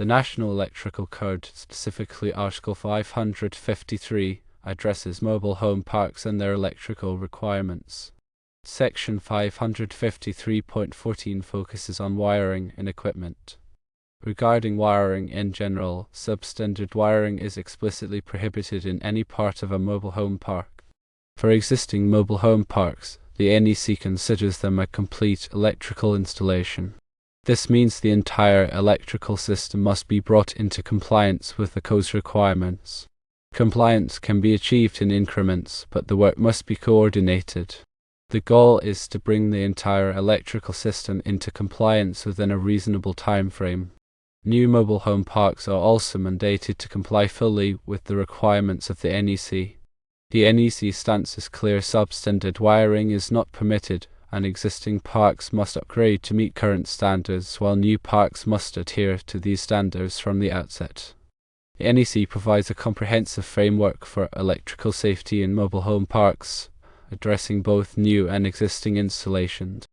The National Electrical Code, specifically Article 553, addresses mobile home parks and their electrical requirements. Section 553.14 focuses on wiring and equipment. Regarding wiring in general, substandard wiring is explicitly prohibited in any part of a mobile home park. For existing mobile home parks, the NEC considers them a complete electrical installation. This means the entire electrical system must be brought into compliance with the code's requirements. Compliance can be achieved in increments, but the work must be coordinated. The goal is to bring the entire electrical system into compliance within a reasonable time frame. New mobile home parks are also mandated to comply fully with the requirements of the NEC. The NEC stance is clear: substandard wiring is not permitted, and existing parks must upgrade to meet current standards, while new parks must adhere to these standards from the outset. The NEC provides a comprehensive framework for electrical safety in mobile home parks, addressing both new and existing installations.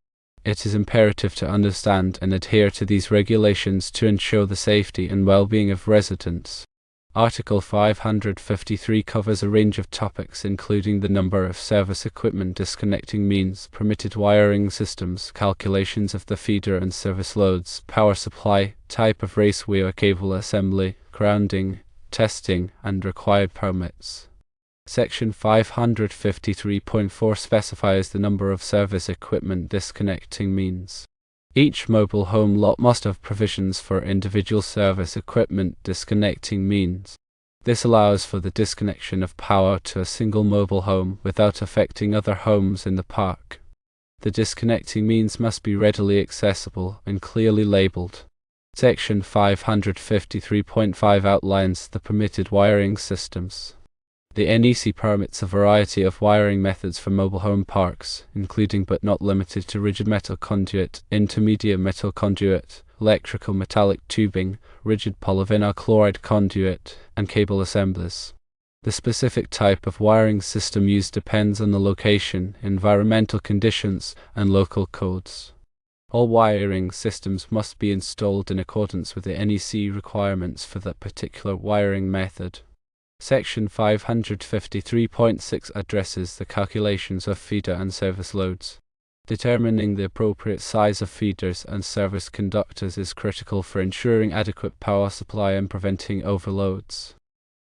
It is imperative to understand and adhere to these regulations to ensure the safety and well-being of residents. Article 553 covers a range of topics including the number of service equipment, disconnecting means, permitted wiring systems, calculations of the feeder and service loads, power supply, type of raceway or cable assembly, grounding, testing, and required permits. Section 553.4 specifies the number of service equipment disconnecting means. Each mobile home lot must have provisions for individual service equipment disconnecting means. This allows for the disconnection of power to a single mobile home without affecting other homes in the park. The disconnecting means must be readily accessible and clearly labeled. Section 553.5 outlines the permitted wiring systems. The NEC permits a variety of wiring methods for mobile home parks, including but not limited to rigid metal conduit, intermediate metal conduit, electrical metallic tubing, rigid polyvinyl chloride conduit, and cable assemblies. The specific type of wiring system used depends on the location, environmental conditions, and local codes. All wiring systems must be installed in accordance with the NEC requirements for that particular wiring method. Section 553.6 addresses the calculations of feeder and service loads. Determining the appropriate size of feeders and service conductors is critical for ensuring adequate power supply and preventing overloads.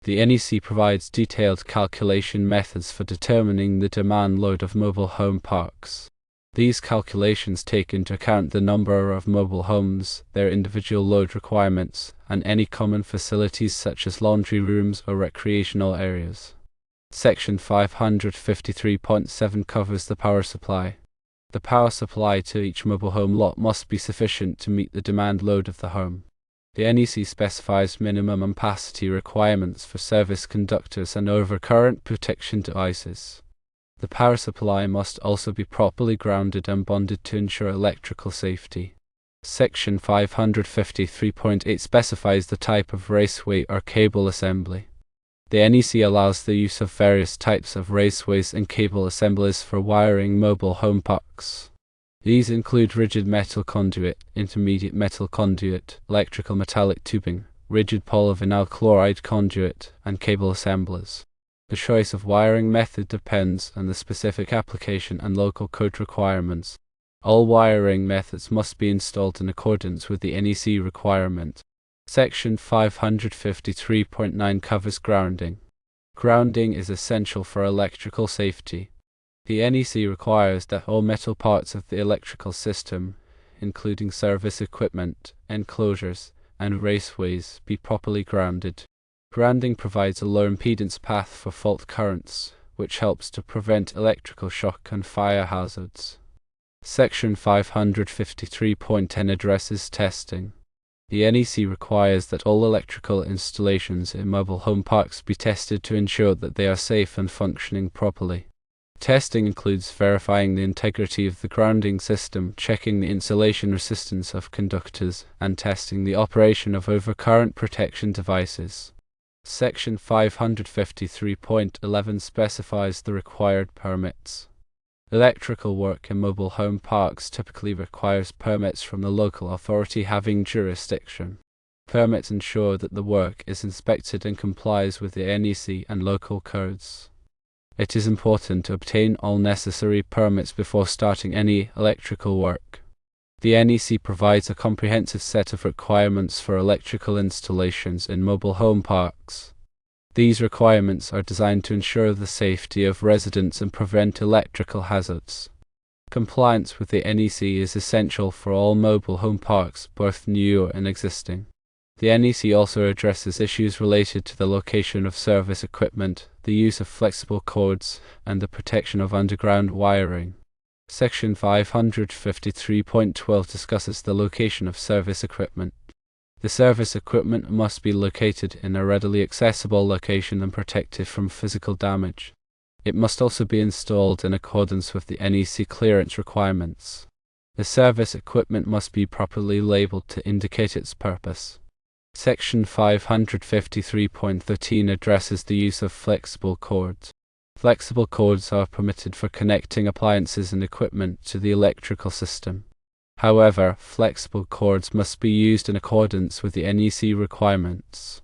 The NEC provides detailed calculation methods for determining the demand load of mobile home parks. These calculations take into account the number of mobile homes, their individual load requirements, and any common facilities such as laundry rooms or recreational areas. Section 553.7 covers the power supply. The power supply to each mobile home lot must be sufficient to meet the demand load of the home. The NEC specifies minimum ampacity requirements for service conductors and overcurrent protection devices. The power supply must also be properly grounded and bonded to ensure electrical safety. Section 553.8 specifies the type of raceway or cable assembly. The NEC allows the use of various types of raceways and cable assemblies for wiring mobile home parks. These include rigid metal conduit, intermediate metal conduit, electrical metallic tubing, rigid polyvinyl chloride conduit, and cable assemblies. The choice of wiring method depends on the specific application and local code requirements. All wiring methods must be installed in accordance with the NEC requirement. Section 553.9 covers grounding. Grounding is essential for electrical safety. The NEC requires that all metal parts of the electrical system, including service equipment, enclosures, and raceways, be properly grounded. Grounding provides a low impedance path for fault currents, which helps to prevent electrical shock and fire hazards. Section 553.10 addresses testing. The NEC requires that all electrical installations in mobile home parks be tested to ensure that they are safe and functioning properly. Testing includes verifying the integrity of the grounding system, checking the insulation resistance of conductors, and testing the operation of overcurrent protection devices. Section 553.11 specifies the required permits. Electrical work in mobile home parks typically requires permits from the local authority having jurisdiction. Permits ensure that the work is inspected and complies with the NEC and local codes. It is important to obtain all necessary permits before starting any electrical work. The NEC provides a comprehensive set of requirements for electrical installations in mobile home parks. These requirements are designed to ensure the safety of residents and prevent electrical hazards. Compliance with the NEC is essential for all mobile home parks, both new and existing. The NEC also addresses issues related to the location of service equipment, the use of flexible cords, and the protection of underground wiring. Section 553.12 discusses the location of service equipment. The service equipment must be located in a readily accessible location and protected from physical damage. It must also be installed in accordance with the NEC clearance requirements. The service equipment must be properly labeled to indicate its purpose. Section 553.13 addresses the use of flexible cords. Flexible cords are permitted for connecting appliances and equipment to the electrical system. However, flexible cords must be used in accordance with the NEC requirements.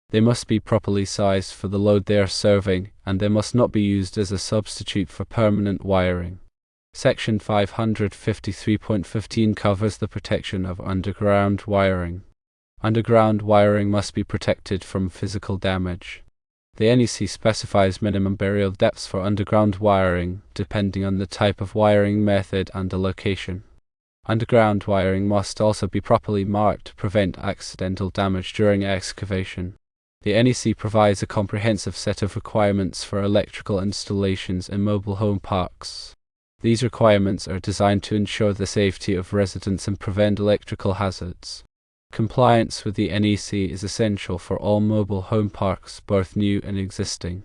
They must be properly sized for the load they are serving, and they must not be used as a substitute for permanent wiring. Section 553.15 covers the protection of underground wiring. Underground wiring must be protected from physical damage. The NEC specifies minimum burial depths for underground wiring, depending on the type of wiring method and the location. Underground wiring must also be properly marked to prevent accidental damage during excavation. The NEC provides a comprehensive set of requirements for electrical installations in mobile home parks. These requirements are designed to ensure the safety of residents and prevent electrical hazards. Compliance with the NEC is essential for all mobile home parks, both new and existing.